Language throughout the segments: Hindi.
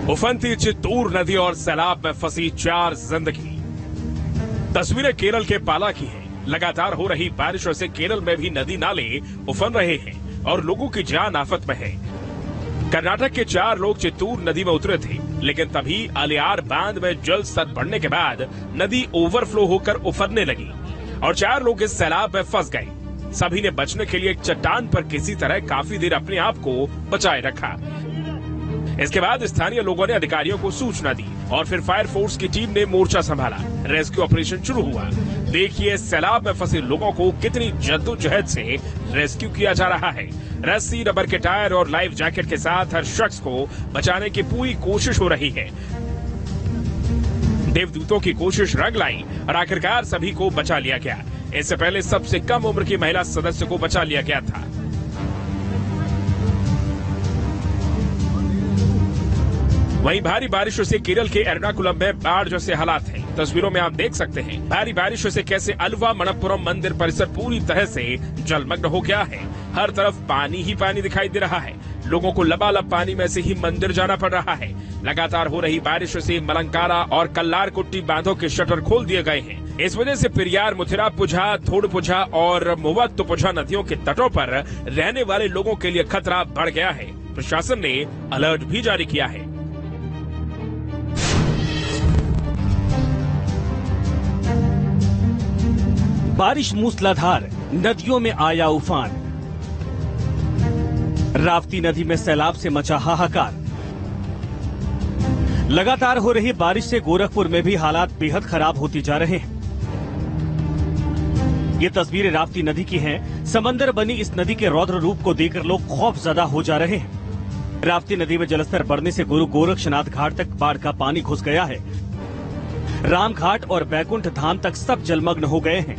उफनती चित्तूर नदी और सैलाब में फंसी 4 जिंदगी। तस्वीरें केरल के पाला की हैं। लगातार हो रही बारिशों से केरल में भी नदी नाले उफन रहे हैं और लोगों की जान आफत में है। कर्नाटक के 4 लोग चित्तूर नदी में उतरे थे, लेकिन तभी अलियार बांध में जल स्तर बढ़ने के बाद नदी ओवरफ्लो होकर उफरने लगी और 4 लोग इस सैलाब में फंस गए। सभी ने बचने के लिए एक चट्टान पर किसी तरह काफी देर अपने आप को बचाए रखा। इसके बाद स्थानीय लोगों ने अधिकारियों को सूचना दी और फिर फायर फोर्स की टीम ने मोर्चा संभाला। रेस्क्यू ऑपरेशन शुरू हुआ। देखिए सैलाब में फंसे लोगों को कितनी जद्दोजहद से रेस्क्यू किया जा रहा है। रस्सी, रबर के टायर और लाइफ जैकेट के साथ हर शख्स को बचाने की पूरी कोशिश हो रही है। देवदूतों की कोशिश रंग लाई और आखिरकार सभी को बचा लिया गया। इससे पहले सबसे कम उम्र की महिला सदस्य को बचा लिया गया था। वहीं भारी बारिशों से केरल के एर्नाकुलम में बाढ़ जैसे हालात हैं। तस्वीरों में आप देख सकते हैं भारी बारिशों से कैसे अलवा मणप्पुरम मंदिर परिसर पूरी तरह से जलमग्न हो गया है। हर तरफ पानी ही पानी दिखाई दे रहा है। लोगों को लबालब पानी में से ही मंदिर जाना पड़ रहा है। लगातार हो रही बारिशों से मलंकारा और कल्लारकुट्टी बांधों के शटर खोल दिए गए हैं। इस वजह से पेरियार, मुथिरापुझा, थोडुपुझा और मुवत्तुपुझा नदियों के तटों पर रहने वाले लोगों के लिए खतरा बढ़ गया है। प्रशासन ने अलर्ट भी जारी किया है। बारिश मूसलाधार, नदियों में आया उफान। राप्ती नदी में सैलाब से मचा हाहाकार। लगातार हो रही बारिश से गोरखपुर में भी हालात बेहद खराब होती जा रहे हैं। ये तस्वीरें राप्ती नदी की हैं। समंदर बनी इस नदी के रौद्र रूप को देखकर लोग खौफजदा हो जा रहे हैं। राप्ती नदी में जलस्तर बढ़ने से गुरु गोरक्षनाथ घाट तक बाढ़ का पानी घुस गया है। रामघाट और बैकुंठ धाम तक सब जलमग्न हो गए हैं।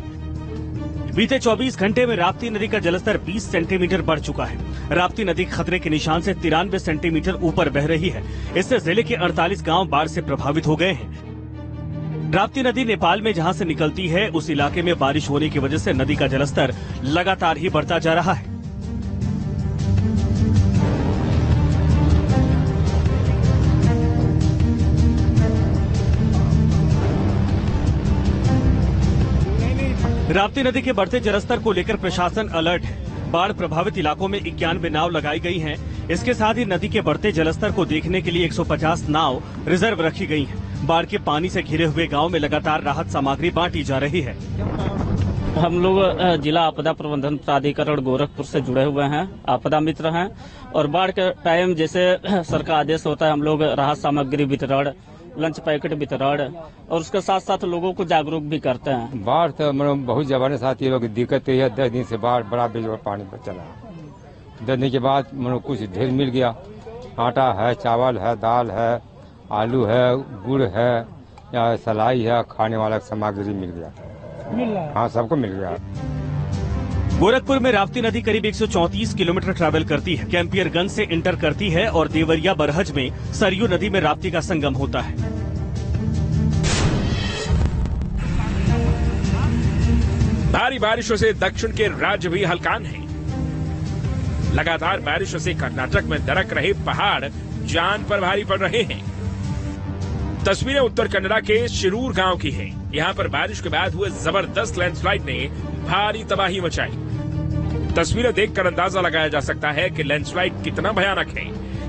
बीते 24 घंटे में राप्ती नदी का जलस्तर 20 सेंटीमीटर बढ़ चुका है। राप्ती नदी खतरे के निशान से 93 सेंटीमीटर ऊपर बह रही है। इससे जिले के 48 गांव बाढ़ से प्रभावित हो गए हैं। राप्ती नदी नेपाल में जहां से निकलती है, उस इलाके में बारिश होने की वजह से नदी का जलस्तर लगातार ही बढ़ता जा रहा है। राप्ती नदी के बढ़ते जलस्तर को लेकर प्रशासन अलर्ट है। बाढ़ प्रभावित इलाकों में 91 नाव लगाई गई हैं। इसके साथ ही नदी के बढ़ते जलस्तर को देखने के लिए 150 नाव रिजर्व रखी गई हैं। बाढ़ के पानी से घिरे हुए गांव में लगातार राहत सामग्री बांटी जा रही है। हम लोग जिला आपदा प्रबंधन प्राधिकरण गोरखपुर से जुड़े हुए हैं, आपदा मित्र हैं और बाढ़ के टाइम जैसे सर का आदेश होता है, हम लोग राहत सामग्री वितरण, लंच पैकेट वितरण और उसके साथ साथ लोगों को जागरूक भी करते हैं। बाढ़ तो मतलब बहुत जमाने साथ ये लोग दिक्कत है। 10 दिन से बाढ़ बड़ा बेजोर पानी पर चला। 10 दिन के बाद मतलब कुछ ढेर मिल गया। आटा है, चावल है, दाल है, आलू है, गुड़ है या सलाई है, खाने वाला सामग्री मिल गया। हाँ, सबको मिल गया। गोरखपुर में राप्ती नदी करीब 134 किलोमीटर ट्रैवल करती है। कैंपियरगंज से इंटर करती है और देवरिया बरहज में सरयू नदी में राप्ती का संगम होता है। भारी बारिशों से दक्षिण के राज्य भी हलकान हैं। लगातार बारिशों से कर्नाटक में दरक रहे पहाड़ जान पर भारी पड़ रहे हैं। तस्वीरें उत्तर कन्नड़ा के शिरूर गांव की हैं। यहां पर बारिश के बाद हुए जबरदस्त लैंडस्लाइड ने भारी तबाही मचाई। तस्वीरें देखकर अंदाजा लगाया जा सकता है कि लैंडस्लाइड कितना भयानक है।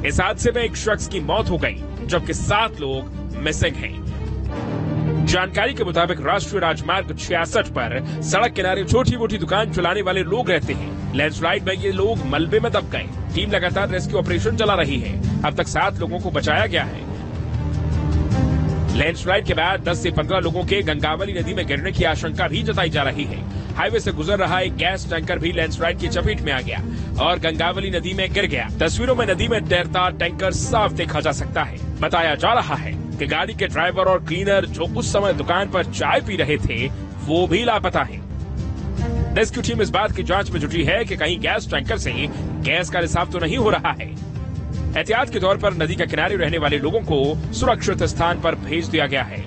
इस हादसे में एक शख्स की मौत हो गई, जबकि 7 लोग मिसिंग हैं। जानकारी के मुताबिक राष्ट्रीय राजमार्ग 66 पर सड़क किनारे छोटी मोटी दुकान चलाने वाले लोग रहते हैं। लैंडस्लाइड में ये लोग मलबे में दब गए। टीम लगातार रेस्क्यू ऑपरेशन चला रही है। अब तक 7 लोगों को बचाया गया है। लैंडस्लाइड के बाद 10 से 15 लोगों के गंगावली नदी में गिरने की आशंका भी जताई जा रही है। हाईवे से गुजर रहा एक गैस टैंकर भी लैंडस्लाइड की चपेट में आ गया और गंगावली नदी में गिर गया। तस्वीरों में नदी में तैरता टैंकर साफ देखा जा सकता है। बताया जा रहा है कि गाड़ी के ड्राइवर और क्लीनर जो उस समय दुकान पर चाय पी रहे थे, वो भी लापता हैं। रेस्क्यू टीम इस बात की जांच में जुटी है कि कहीं गैस टैंकर से गैस का रिसाव तो नहीं हो रहा है। एहतियात के तौर पर नदी के किनारे रहने वाले लोगों को सुरक्षित स्थान पर भेज दिया गया है।